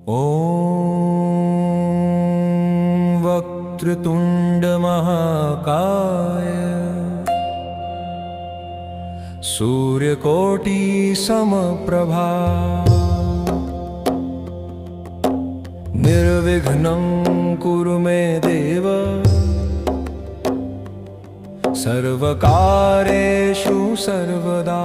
ॐ वक्रतुण्डमहाकाय सूर्यकोटिसमप्रभा निर्विघ्नं कुरु मे देव सर्वकार्येषु सर्वदा।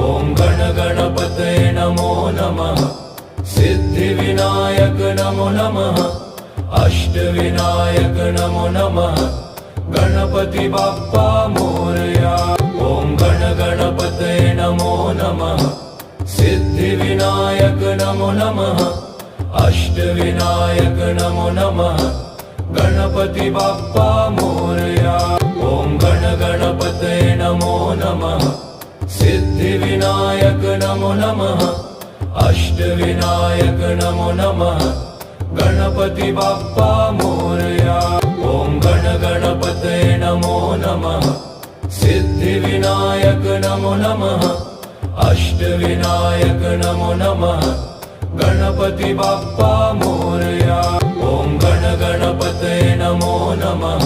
ॐ गणगणपतये नमो नमः, सिद्धिविनायक नमो नमः, अष्टविनायक नमो नमः, गणपति बाप्पा मोरया। ॐ गणगणपतये नमो नमः, सिद्धिविनायक नमो नमः, अष्टविनायक नमो नमः, गणपति बाप्पा मोरया। ॐ गणगणपतये नमो नमः, सिद्धिविनायक नमो नमः, अष्टविनायक नमो नमः, गणपति बाप्पा मोरया। ॐ गणगणपतये नमो नमः, सिद्धिविनायक नमो नमः, अष्टविनायक नमो नमः, गणपति बाप्पा मोरया। ॐ गणगणपतये नमो नमः,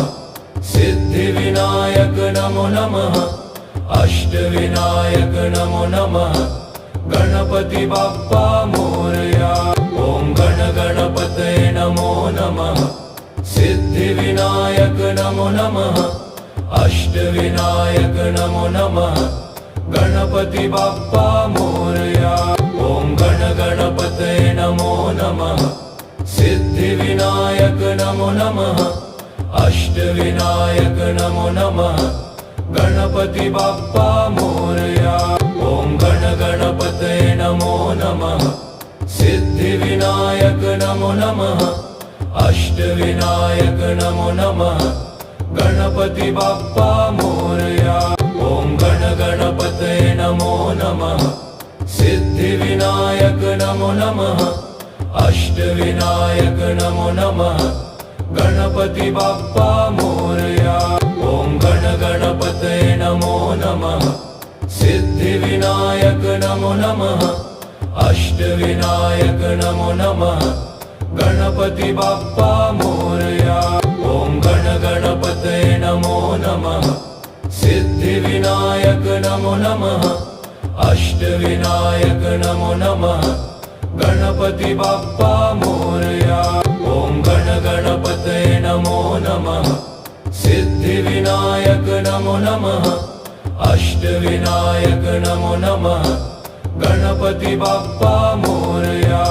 सिद्धिविनायक नमो नमः, अष्टविनायक नमो नमः, गणपति बाप्पा मोरया। ॐ गणगणपतये नमो नमः, सिद्धिविनायक नमो नमः, अष्टविनायक नमो नमः, गणपति बाप्पा मोरया। ॐ गणगणपतये नमो नमः, सिद्धिविनायक नमो नमः, अष्टविनायक नमो नमः, गणपति बाप्पा मोरया। ॐ गणगणपतये नमो नमः, सिद्धिविनायक नमो नमः, अष्टविनायक नमो नमः, गणपति बाप्पा मोरया। ॐ गणगणपतये नमो नमः, सिद्धिविनायक नमो नमः, अष्टविनायक नमो नमः, गणपति बाप्पा मोरया। ॐ गणगणपतये नमो नमः, सिद्धिविनायक नमो नमः, अष्टविनायक नमो नमः, गणपति बाप्पा मोरया। ॐ गणगणपतये नमो नमः, सिद्धिविनायक नमो नमः, अष्टविनायक नमो नमः, गणपति बाप्पा मोरया। ॐ गणगणपतये नमो नमः, सिद्धिविनायक नमो नमः, अष्टविनायक नमो नमः, गणपति बाप्पा मोरया।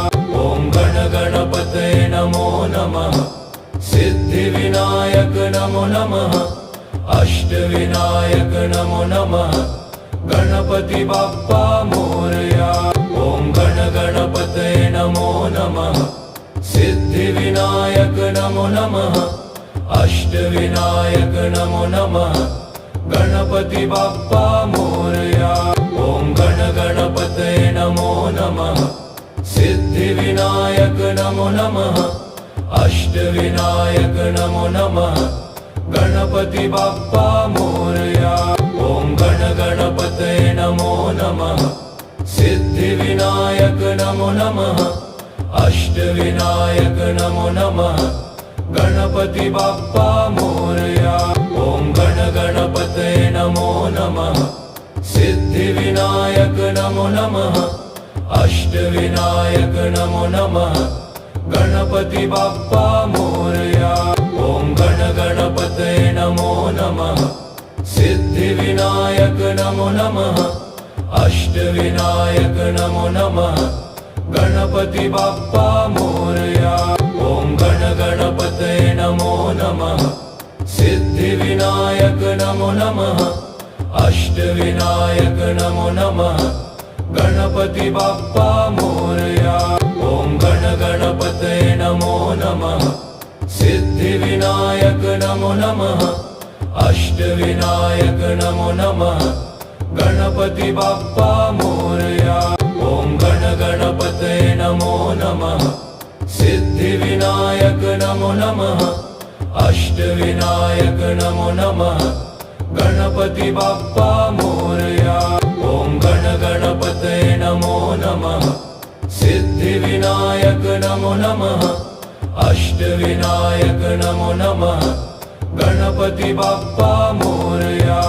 ॐ गणगणपतये नमो नमः, सिद्धिविनायक नमो नमः, अष्टविनायक नमो नमः, गणपति बाप्पा मोरया। ॐ गणगणपतये नमो नमः, सिद्धिविनायक नमो नमः, अष्टविनायक नमो नमः, गणपति बाप्पा मोरया। ॐ गणगणपतये नमो नमः, सिद्धिविनायक नमो नमः, अष्टविनायक नमो नमः, गणपति बाप्पा मोरया। ॐ गणगणपतये नमो नमः, सिद्धिविनायक नमो नमः, अष्टविनायक नमो नमः, गणपति बाप्पा मोरया। ॐ गणगणपतये नमो नमः, सिद्धिविनायक नमो नमः, अष्टविनायक नमो नमः, गणपति बाप्पा मोरया। ॐ गणगणपतये नमो नमः, सिद्धिविनायक नमो नमः, अष्टविनायक नमो नमः, गणपति बाप्पा मोरया। ॐ गणगणपतये नमो नमः, सिद्धिविनायक नमो नमः, अष्टविनायक नमो नमः, गणपति बाप्पा मोरया। ॐ गणगणपतये नमो नमः, सिद्धिविनायक नमो नमः, अष्टविनायक नमो नमः, गणपति बाप्पा मोरया। ॐ गणगणपतये नमो नमः, सिद्धिविनायक नमो नमः, अष्टविनायक नमो नमः, गणपति बाप्पा मोरया। ॐ गणगणपतये नमो नमः सिद्धिविनायक नमो नमः अष्टविनायक नमो नमः गणपति बाप्पा मोरया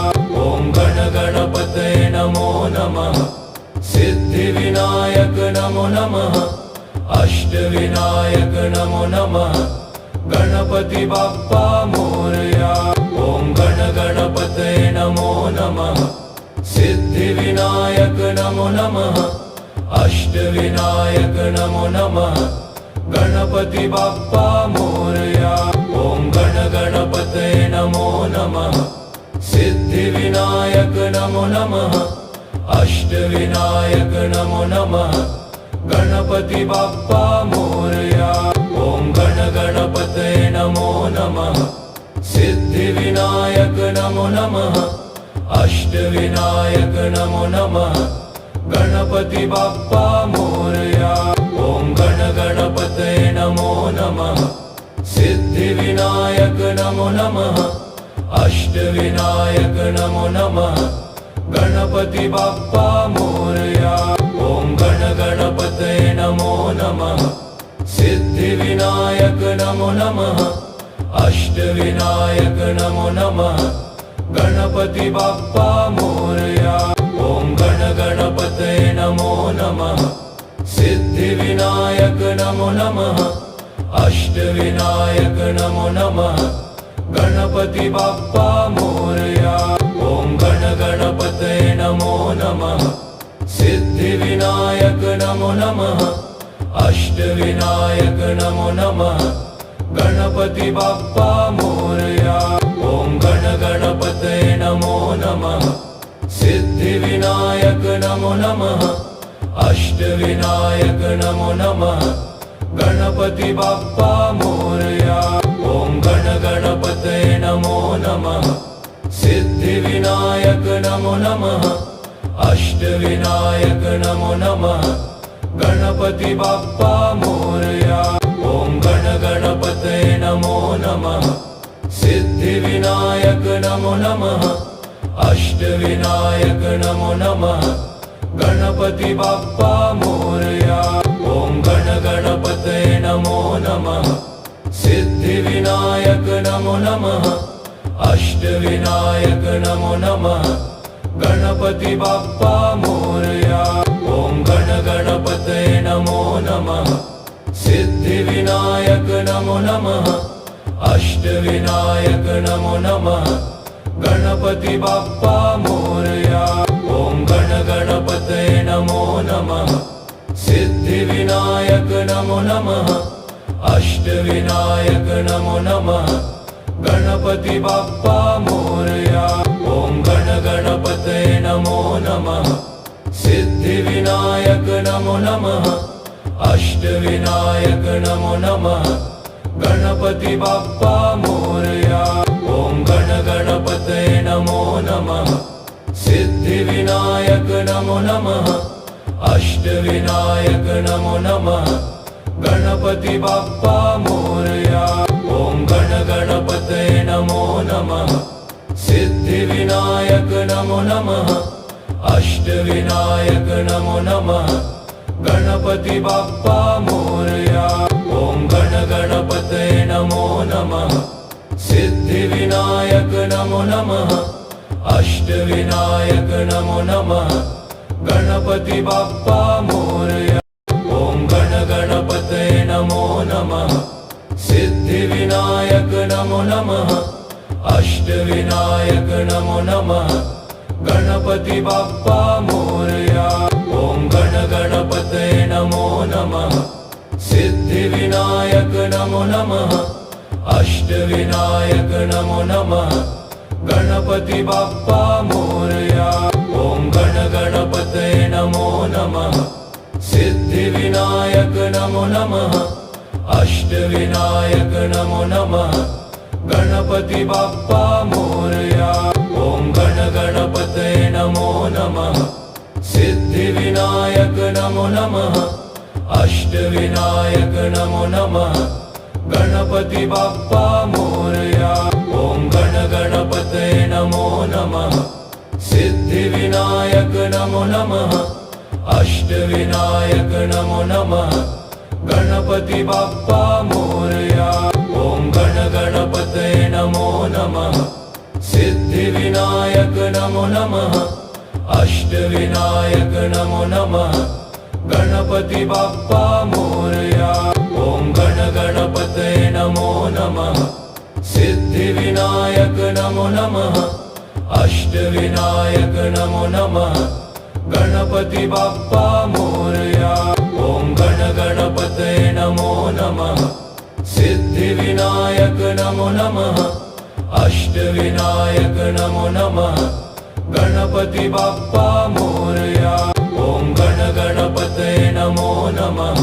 ओम गण गणपतये नमो नमः सिद्धिविनायक नमो नमः अष्टविनायक नमो नमः गणपति बाप्पा मोरया ओम गण गणपतये नमो नमः सिद्धिविनायक नमो नमः अष्टविनायक नमो नमः गणपति बाप्पा मोरया ओम गण गणपतये नमो नमः सिद्धिविनायक नमो नमः अष्टविनायक नमो नमः गणपति बाप्पा मोरया ओम गण गणपतये नमो नमः सिद्धिविनायक नमो नमः अष्टविनायक नमो नमः गणपति बाप्पा मोरया ओम गण गणपतये नमो नमः सिद्धिविनायक नमो नमः अष्टविनायक नमो नमः गणपति बाप्पा मोरया ओम गण गणपतये नमो नमः सिद्धिविनायक नमो नमः अष्टविनायक नमो नमः गणपति बाप्पा मोरया ओम गण गणपतये नमो नमः सिद्धिविनायक नमो नमः अष्टविनायक नमो नमः गणपति बाप्पा मोरया ओम गण गणपतये नमो नमः सिद्धिविनायक नमो नमः अष्टविनायक नमो नमः गणपति बाप्पा मोरया ओम गण गणपतये नमो नमः सिद्धिविनायक नमो नमः अष्टविनायक नमो नमः गणपति बाप्पा मोरया ओम गण गणपतये नमो नमः सिद्धिविनायक नमो नमः अष्टविनायक नमो नमः गणपति बाप्पा मोरया ओम गण गणपतये नमो नमः सिद्धिविनायक नमो नमः अष्टविनायक नमो नमः गणपति बाप्पा मोरया ओम गण गणपतये नमो नमः सिद्धिविनायक नमो नमः अष्टविनायक नमो नमः गणपति बाप्पा मोरया ओम गण गणपतये नमो नमः सिद्धिविनायक नमो नमः अष्टविनायक नमो नमः गणपति बाप्पा मोरया ओम गण गणपतये नमो नमः सिद्धिविनायक नमो नमः अष्टविनायक नमो नमः गणपति बाप्पा मोरया ओम गण गणपतये नमो नमः सिद्धिविनायक नमो नमः अष्टविनायक नमो नमः गणपति बाप्पा मोरया ओम गण गणपतये नमो नमः सिद्धिविनायक नमो नमः अष्टविनायक नमो नमः गणपति बाप्पा मोरया ओम गण गणपतये नमो नमः सिद्धिविनायक नमो नमः अष्टविनायक नमो नमः गणपति बाप्पा मोरया ओम गण गणपतये नमो नमः सिद्धिविनायक नमो नमः अष्टविनायक नमो नमः गणपति बाप्पा मोरया ओम गण गणपतये नमो नमः सिद्धिविनायक नमो नमः अष्टविनायक नमो नमः गणपति बाप्पा मोरया ओम गण गणपतये नमो नमः सिद्धिविनायक नमो नमः अष्टविनायक नमो नमः गणपति बाप्पा मोरया ओम गण गणपतये नमो नमः सिद्धिविनायक नमो नमः अष्टविनायक नमो नमः गणपति बाप्पा मोरया ओम गण गणपतये नमो नमः सिद्धिविनायक नमो नमः अष्टविनायक नमो नमः गणपति बाप्पा मोरया ओम गण गणपतये नमो नमः सिद्धिविनायक नमो नमः अष्ट अष्टविनायक नमो नमः गणपति बाप्पा मोरया। ओम गण गणपतये नमो नमः सिद्धिविनायक नमो नमः अष्टविनायक नमो नमः गणपति बाप्पा मोरया। ओम गण गणपतये नमो नमः सिद्धिविनायक नमो नमः अष्टविनायक नमो नमः गणपति बाप्पा मोरया। ओम गण गणपतये नमो नमः सिद्धिविनायक नमो नमः अष्टविनायक नमो नमः गणपति बाप्पा मोरया। ओम गण गणपतये नमो नमः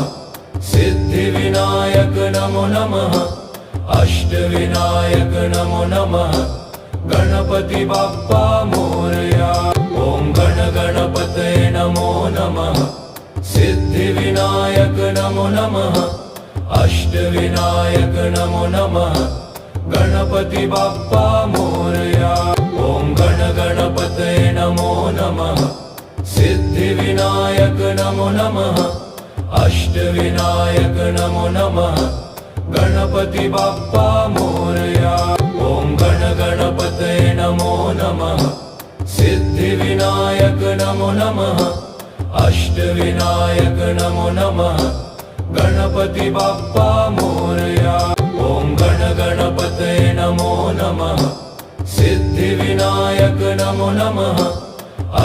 सिद्धिविनायक नमो नमः अष्टविनायक नमो नमः गणपति बाप्पा मोरया। ओम गण गणपतये नमो नमः सिद्धिविनायक नमो नमः अष्टविनायक नमो नमः गणपति बाप्पा मोरया। ओम गण गणपतये नमो नमः सिद्धिविनायक नमो नमः अष्टविनायक नमो नमः गणपति बाप्पा मोरया। ओम गण गणपतये नमो नमः सिद्धिविनायक नमो नमः अष्टविनायक नमो नमः गणपति बाप्पा मोरया। ओम गण गणपतये नमो नमः सिद्धिविनायक नमो नमः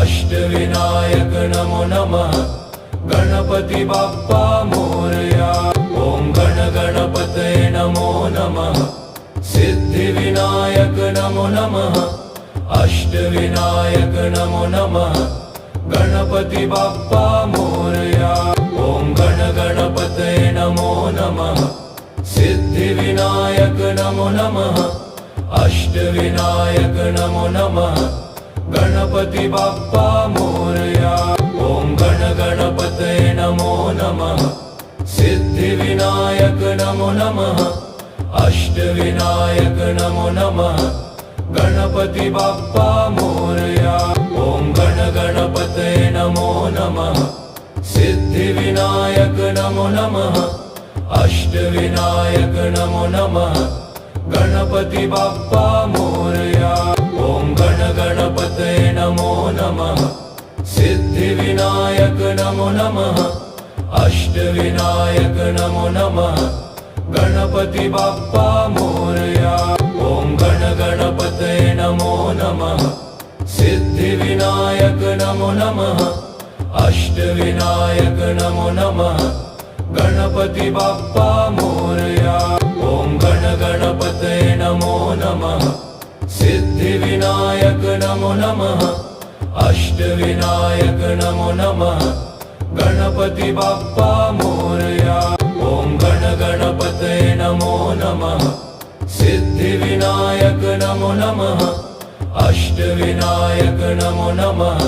अष्टविनायक नमो नमः गणपति बाप्पा मोरया। ओम गण गणपतये नमो नमः सिद्धिविनायक नमो नमः अष्टविनायक नमो नमः गणपति बाप्पा मोरया। ओम गण गणपतये नमो नमः सिद्धिविनायक नमो नमः अष्टविनायक नमो नमः गणपति बाप्पा मोरया। ओम गण गणपतये नमो नमः सिद्धिविनायक नमो नमः अष्टविनायक नमो नमः गणपति बाप्पा मोरया। ओम गण गणपतये नमो नमः सिद्धिविनायक नमो नमः अष्टविनायक नमो नमः गणपति बाप्पा मोरया। ओम गण गणपतये नमो नमः सिद्धिविनायक नमो नमः अष्टविनायक नमो नमः गणपति बाप्पा मोरया। ओम गण गणपतये नमो नमः सिद्धिविनायक नमो नमः अष्टविनायक नमो नमः गणपति बाप्पा मोरया। ओम गण गणपतये नमो नमः सिद्धिविनायक नमो नमः अष्टविनायक नमो नमः गणपति बाप्पा मोरया। ओम गण गणपतये नमो नमः सिद्धिविनायक नमो नमः अष्टविनायक नमो नमः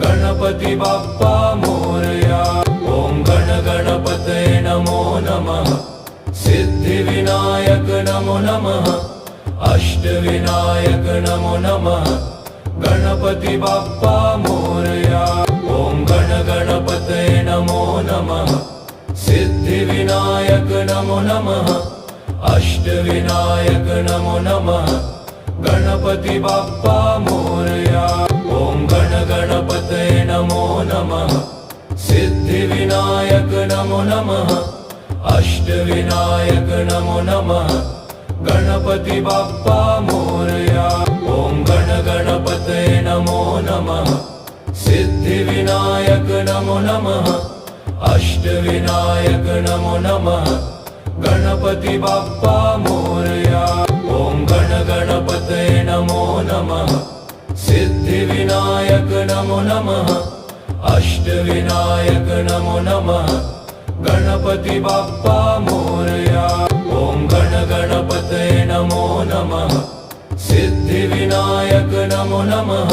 गणपति बाप्पा मोरया। ओम गण गणपतये नमो नमः सिद्धिविनायक नमो नमः अष्टविनायक नमो नमः गणपति बाप्पा मोरया। ओम गण गणपतये नमो नमः सिद्धिविनायक नमो नमः अष्टविनायक नमो नमः गणपति बाप्पा मोरया। ओम गण गणपतये नमो नमः सिद्धिविनायक नमो नमः अष्टविनायक नमो नमः गणपति बाप्पा मोरया। ओम गण गणपतये नमो नमः सिद्धिविनायक नमो नमः अष्टविनायक नमो नमः गणपति बाप्पा मोरया। ओम गण गणपतये नमो नमः सिद्धिविनायक नमो नमः अष्टविनायक नमो नमः गणपति बाप्पा मोरया। ओम गण गणपतये नमो नमः सिद्धिविनायक नमो नमः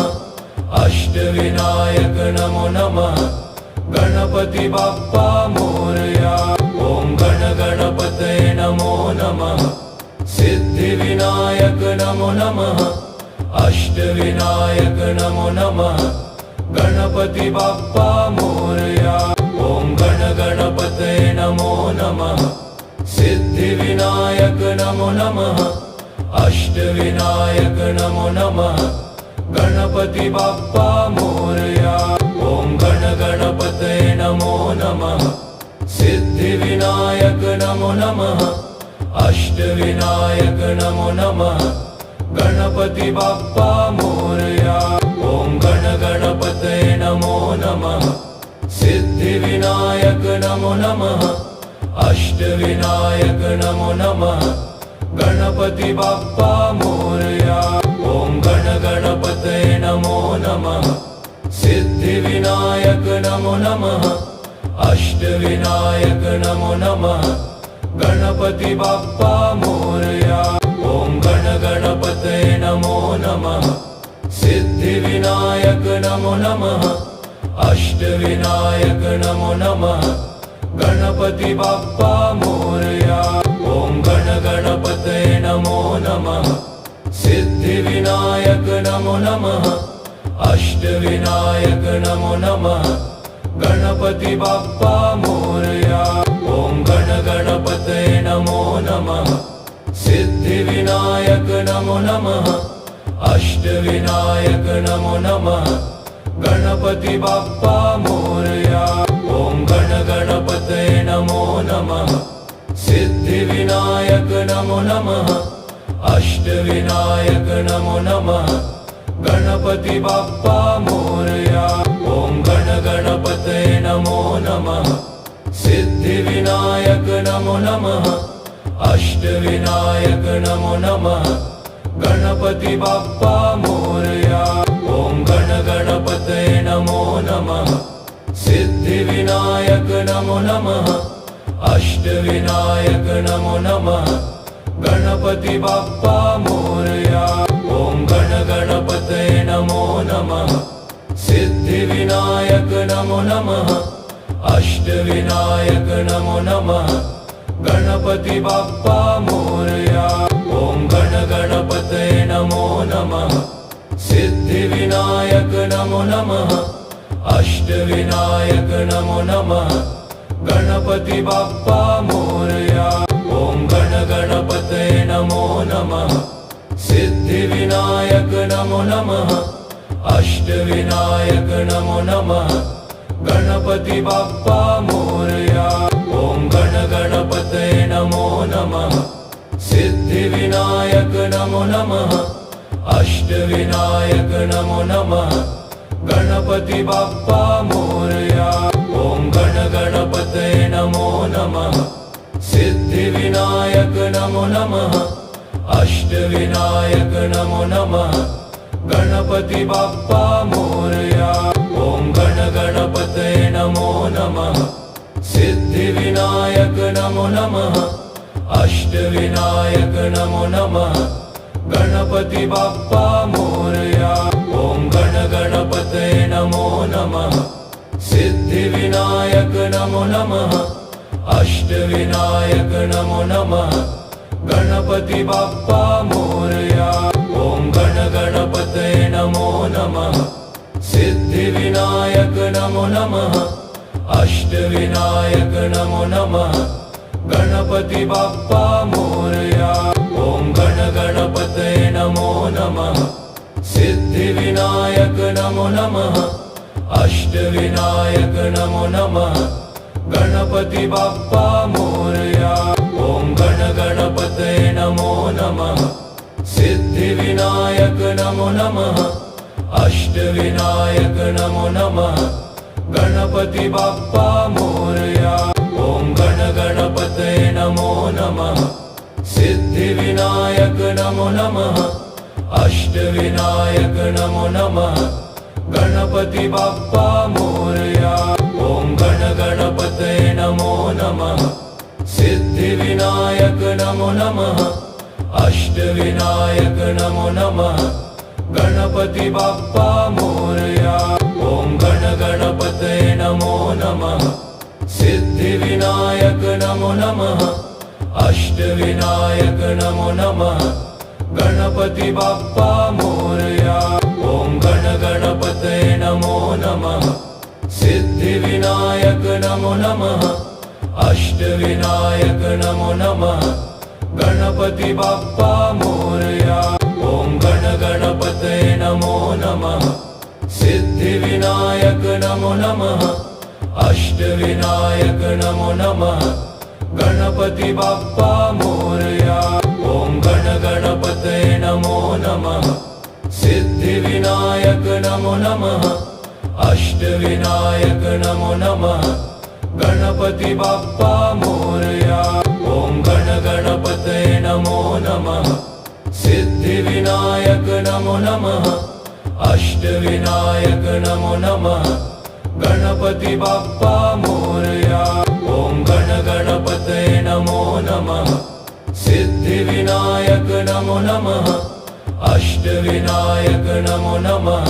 अष्टविनायक नमो नमः गणपति बाप्पा मोरया। ओम गण गणपतये नमो नमः सिद्धिविनायक नमो नमः अष्टविनायक नमो नमः गणपति बाप्पा मोरया। ॐ गण गणपतये नमो नमः। सिद्धिविनायक नमो नमः। अष्टविनायक नमो नमः। गणपति बाप्पा मोरया। ॐ गण गणपतये नमो नमः। सिद्धिविनायक नमो नमः। अष्टविनायक नमो नमः। गणपति बाप्पा मोरया। ॐ गण गणपतये नमो नमः। सिद्धिविनायक नमो नमः। अष्टविनायक नमो नमः। गणपति बाप्पा मोरया। ॐ गण गणपतये नमो नमः। सिद्धिविनायक नमो नमः। अष्टविनायक नमो नमः। गणपति बाप्पा मोरया। ॐ गण गणपतये नमो नमः। सिद्धिविनायक नमो नमः। अष्टविनायक नमो नमः। गणपति बाप्पा मोरया। ॐ गण गणपतये नमो नमः। सिद्धिविनायक नमो नमः। अष्टविनायक नमो नमः। गणपति बाप्पा मोरया। ॐ गण गणपतये नमो नमः। सिद्धिविनायक नमो नमः। अष्टविनायक नमो नमः। गणपति बाप्पा मोरया। ॐ गण गणपतये नमो नमः। सिद्धिविनायक नमो नमः। अष्टविनायक नमो नमः। गणपति बाप्पा मोरया। ॐ गण गणपतये नमो नमः। सिद्धिविनायक नमो नमः। अष्टविनायक नमो नमः। गणपति बाप्पा मोरया। ॐ गण गणपतये नमो नमः। सिद्धिविनायक नमो नमः। अष्टविनायक नमो नमः। गणपति बाप्पा मोरया। ॐ गण गणपतये नमो नमः। सिद्धिविनायक नमो नमः। अष्टविनायक नमो नमः। गणपति बाप्पा मोरया। ॐ गण गणपतये नमो नमः। सिद्धिविनायक नमो नमः। अष्टविनायक नमो नमः। गणपति बाप्पा मोरया। ॐ गण गणपतये नमो नमः। सिद्धिविनायक नमो नमः। अष्टविनायक नमो नमः। गणपति बाप्पा मोरया। ॐ गण गणपतये नमो नमः। सिद्धिविनायक नमो नमः। अष्टविनायक नमो नमः। गणपति बाप्पा मोरया। ॐ गण गणपतये नमो नमः। सिद्धिविनायक नमो नमः। अष्टविनायक नमो नमः। गणपति बाप्पा मोरया। ॐ गण गणपतये नमो नमः। सिद्धिविनायक नमो नमः। अष्टविनायक नमो नमः। गणपति बाप्पा मोरया। ॐ गण गणपतये नमो नमः। सिद्धिविनायक नमो नमः। अष्टविनायक नमो नमः। गणपति बाप्पा मोरया। ॐ गण गणपतये नमो नमः। सिद्धिविनायक नमो नमः। अष्टविनायक नमो नमः। गणपति बाप्पा मोरया। ॐ गण गणपतये नमो नमः। सिद्धिविनायक नमो नमः। अष्टविनायक नमो नमः। गणपति बाप्पा मोरया। ॐ गण गणपतये नमो नमः। सिद्धिविनायक नमो नमः। अष्टविनायक नमो नमः। गणपति बाप्पा मोरया। ॐ गण गणपतये नमो नमः। सिद्धिविनायक नमो नमः। अष्टविनायक नमो नमः। गणपति बाप्पा मोरया। ॐ गण गणपतये नमो नमः। सिद्धिविनायक नमो नमः। अष्टविनायक नमो नमः। गणपति बाप्पा मोरया। ॐ गण गणपतये नमो नमः। सिद्धिविनायक नमो नमः। अष्टविनायक नमो नमः। गणपति बाप्पा मोरया। ॐ गण गणपतये नमो नमः सिद्धिविनायक नमो नमः अष्टविनायक नमो नमः गणपति बाप्पा मोरया। ॐ गण गणपतये नमो नमः सिद्धिविनायक नमो नमः अष्टविनायक नमो नमः गणपति बाप्पा मोरया। ॐ गण गणपतये नमो नमः सिद्धिविनायक नमो नमः अष्टविनायक नमो नमः गणपति बाप्पा मोरया। ॐ गण गणपतये नमो नमः सिद्धिविनायक नमो नमः अष्टविनायक नमो नमः गणपति बाप्पा मोरया। ॐ गण गणपतये नमो नमः सिद्धिविनायक नमो नमः अष्टविनायक नमो नमः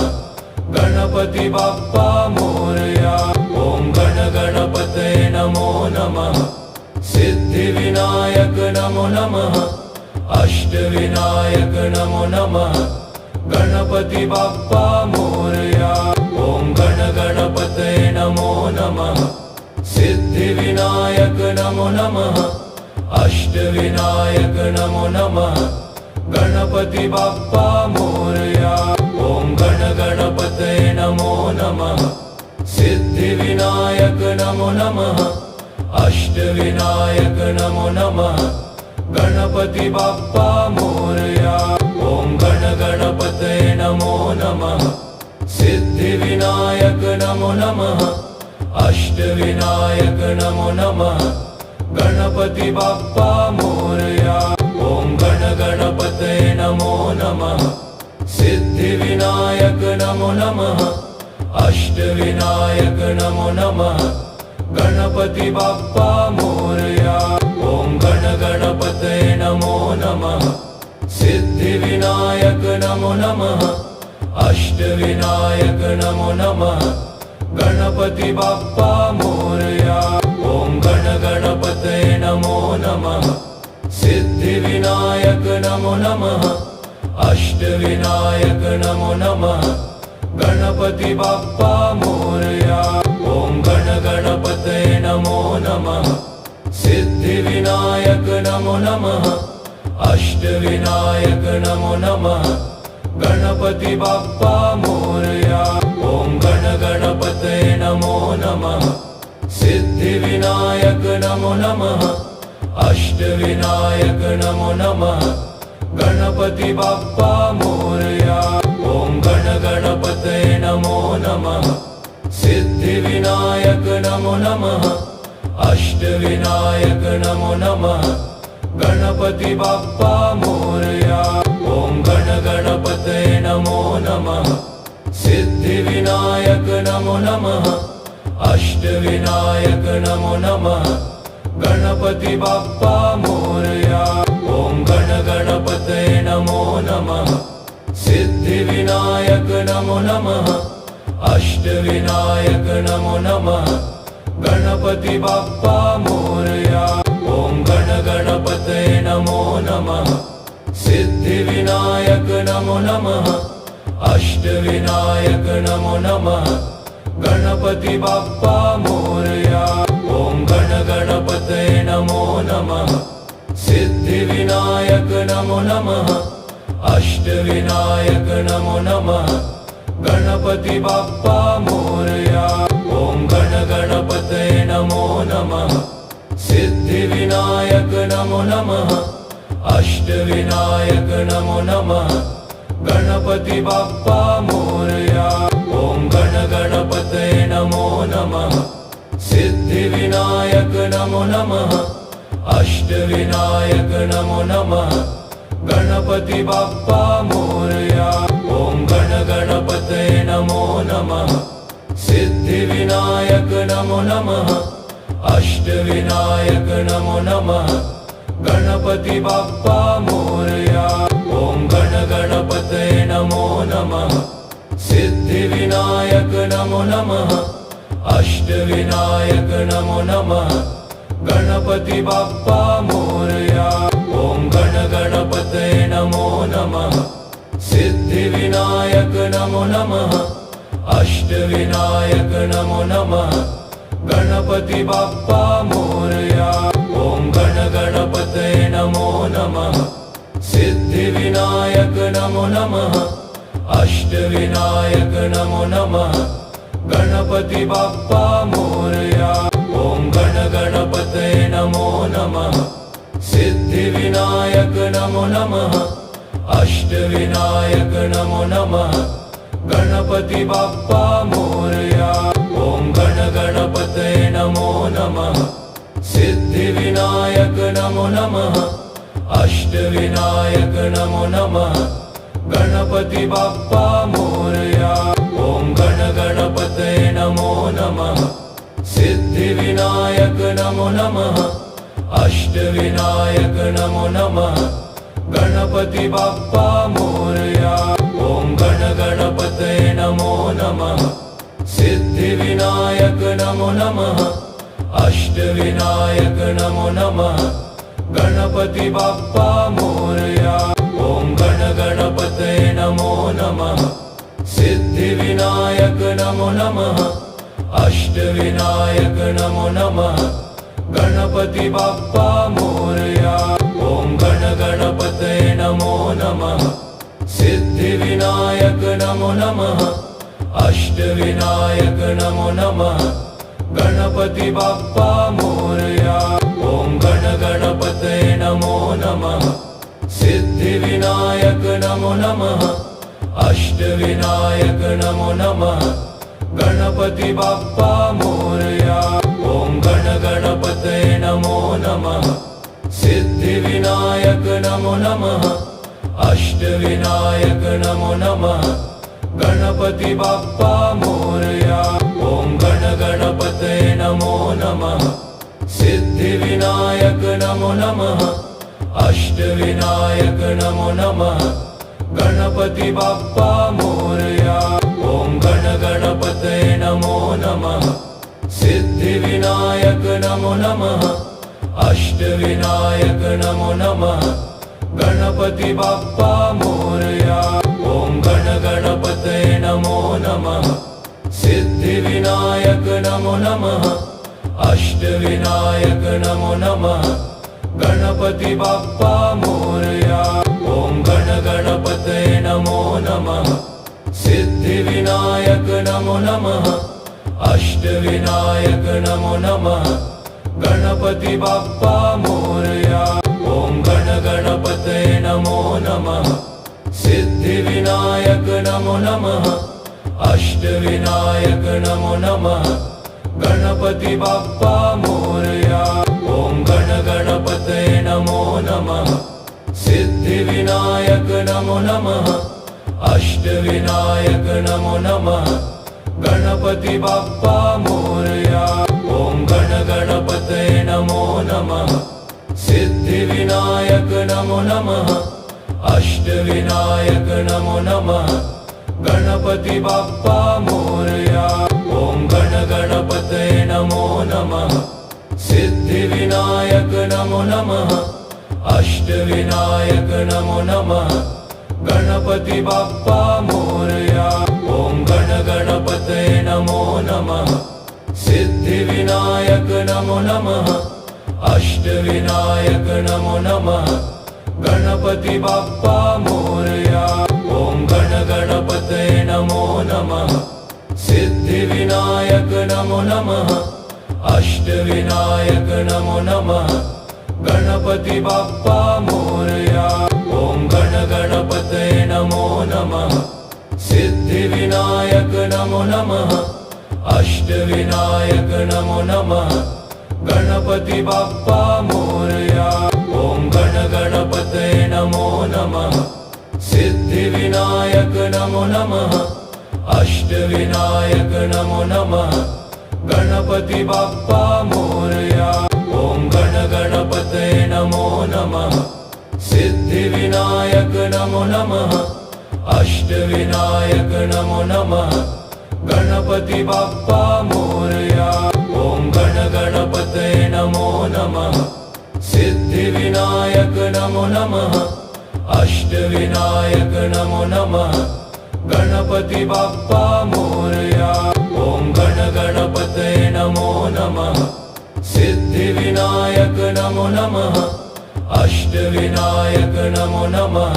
गणपति बाप्पा मोरया। ॐ गण गणपतये नमो नमः सिद्धिविनायक नमो नमः अष्टविनायक नमो नमः गणपति बाप्पा मोरया। ॐ गण गणपतये नमो नमः सिद्धिविनायक नमो नमः अष्टविनायक नमो नमः गणपति बाप्पा मोरया। ॐ गण गणपतये नमो नमः सिद्धिविनायक नमो नमः अष्टविनायक नमो नमः गणपति बाप्पा मोरया। ॐ गण गणपतये नमो नमः सिद्धिविनायक नमो नमः अष्टविनायक नमो नमः गणपति बाप्पा मोरया। ॐ गण गणपतये नमो नमः सिद्धिविनायक नमो नमः अष्टविनायक नमो नमः गणपति बाप्पा मोरया। ॐ गण गणपतये नमो नमः सिद्धिविनायक नमो नमः अष्टविनायक नमो नमः गणपति बाप्पा मोरया। ॐ गण गणपतये नमो नमः सिद्धिविनायक नमो नमः अष्टविनायक नमो नमः गणपति बाप्पा मोरया। ॐ गण गणपतये नमो नमः सिद्धिविनायक नमो नमः अष्टविनायक नमो नमः गणपति बाप्पा मोरया। ॐ गण गणपतये नमो नमः सिद्धिविनायक नमो नमः अष्टविनायक नमो नमः गणपति बाप्पा मोरया। ॐ गण गणपतये नमो नमः सिद्धिविनायक नमो नमः अष्टविनायक नमो नमः गणपति बाप्पा मोरया। ॐ गण गणपतये नमो नमः सिद्धिविनायक नमो नमः अष्टविनायक नमो नमः गणपति बाप्पा मोरया। ॐ गण गणपतये नमो नमः सिद्धिविनायक नमो नमः अष्टविनायक नमो नमः गणपति बाप्पा मोरया। ॐ गण गणपतये नमो नमः सिद्धिविनायक नमो नमः अष्टविनायक नमो नमः गणपति बाप्पा मोरया। ॐ गण गणपतये नमो नमः सिद्धिविनायक नमो नमः अष्टविनायक नमो नमः गणपति बाप्पा मोरया। ॐ गण गणपतये नमो नमः सिद्धिविनायक नमो नमः अष्टविनायक नमो नमः गणपति बाप्पा मोरया। ॐ गण गणपतये नमो नमः सिद्धिविनायक नमो नमः अष्टविनायक नमो नमः गणपति बाप्पा मोरया। ॐ गण गणपतये नमो नमः सिद्धिविनायक नमो नमः अष्टविनायक नमो नमः गणपति बाप्पा मोरया। ॐ गण गणपतये नमो नमः सिद्धिविनायक नमो नमः अष्टविनायक नमो नमः गणपति बाप्पा मोरया। ॐ गण गणपतये नमो नमः सिद्धिविनायक नमो नमः अष्टविनायक नमो नमः गणपति बाप्पा मोरया ॐ गण गणपतये नमो नमः सिद्धिविनायक नमो नमः अष्टविनायक नमो नमः गणपति बाप्पा मोरया ॐ गण गणपतये नमो नमः सिद्धिविनायक नमो नमः अष्टविनायक नमो नमः गणपति बाप्पा मोरया ॐ गण गणपतये नमो नमः सिद्धिविनायक नमो नमः अष्टविनायक नमो नमः गणपति बाप्पा मोरया ॐ गण गणपतये नमो नमः सिद्धिविनायक नमो नमः अष्टविनायक नमो नमः गणपति बाप्पा मोरया ॐ गण गणपतये नमो नमः सिद्धिविनायक नमो नमः अष्टविनायक नमो नमः गणपति बाप्पा मोरया ॐ गण गणपतये नमो नमः सिद्धिविनायक नमो नमः अष्टविनायक नमो नमः गणपति बाप्पा मोरया ॐ गण गणपतये नमो नमः सिद्धिविनायक नमो नमः अष्टविनायक नमो नमः गणपति बाप्पा मोरया ॐ गण गणपतये नमो नमः सिद्धिविनायक नमो नमः अष्टविनायक नमो नमः गणपति बाप्पा मोरया ॐ गण गणपतये नमो नमः सिद्धिविनायक नमो नमः अष्टविनायक नमो नमः गणपति बाप्पा मोरया ॐ गण गणपतये नमो नमः सिद्धिविनायक नमो नमः अष्टविनायक नमो नमः गणपति बाप्पा मोरया ॐ गण गणपतये नमो नमः सिद्धिविनायक नमो नमः अष्टविनायक नमो नमः गणपति बाप्पा मोरया ॐ गण गणपतये नमो नमः सिद्धिविनायक नमो नमः अष्टविनायक नमो नमः गणपति बाप्पा मोरया ॐ गण गणपतये नमो नमः सिद्धिविनायक नमो नमः अष्टविनायक नमो नमः गणपति बाप्पा मोरया ॐ गण गणपतये नमो नमः सिद्धिविनायक नमो नमः अष्टविनायक नमो नमः गणपति बाप्पा मोरया ॐ गण गणपतये नमो नमः सिद्धिविनायक नमो नमः अष्टविनायक नमो नमः गणपति बाप्पा मोरया ॐ गण गणपतये नमो नमः सिद्धिविनायक नमो नमः अष्टविनायक नमो नमः गणपति बाप्पा मोरया ॐ गण गणपतये नमो नमः सिद्धिविनायक नमो नमः अष्टविनायक नमो नमः गणपति बाप्पा मोरया ॐ गण गणपतये नमो नमः सिद्धिविनायक नमो नमः अष्टविनायक नमो नमः गणपति बाप्पा मोरया ॐ गण गणपतये नमो नमः सिद्धिविनायक नमो नमः अष्टविनायक नमो नमः गणपति बाप्पा मोरया ॐ गण गणपतये नमो नमः सिद्धिविनायक नमो नमः अष्टविनायक नमो नमः गणपति बाप्पा मोरया ॐ गण गणपतये नमो नमः सिद्धिविनायक नमो नमः अष्टविनायक नमो नमः गणपति बाप्पा मोरया ॐ गण गणपतये नमो नमः सिद्धिविनायक नमो नमः अष्टविनायक नमो नमः गणपति बाप्पा मोरया ॐ गण गणपतये नमो नमः सिद्धिविनायक नमो नमः अष्टविनायक नमो नमः गणपति बाप्पा मोरया। ॐ गण गणपतये नमो नमः सिद्धिविनायक नमो नमः अष्टविनायक नमो नमः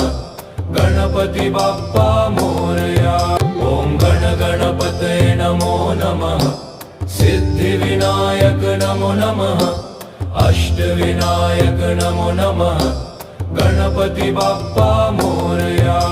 गणपति बाप्पा मोरया। ॐ गण गणपतये नमो नमः सिद्धिविनायक नमो नमः अष्टविनायक नमो नमः गणपति बाप्पा मोरया।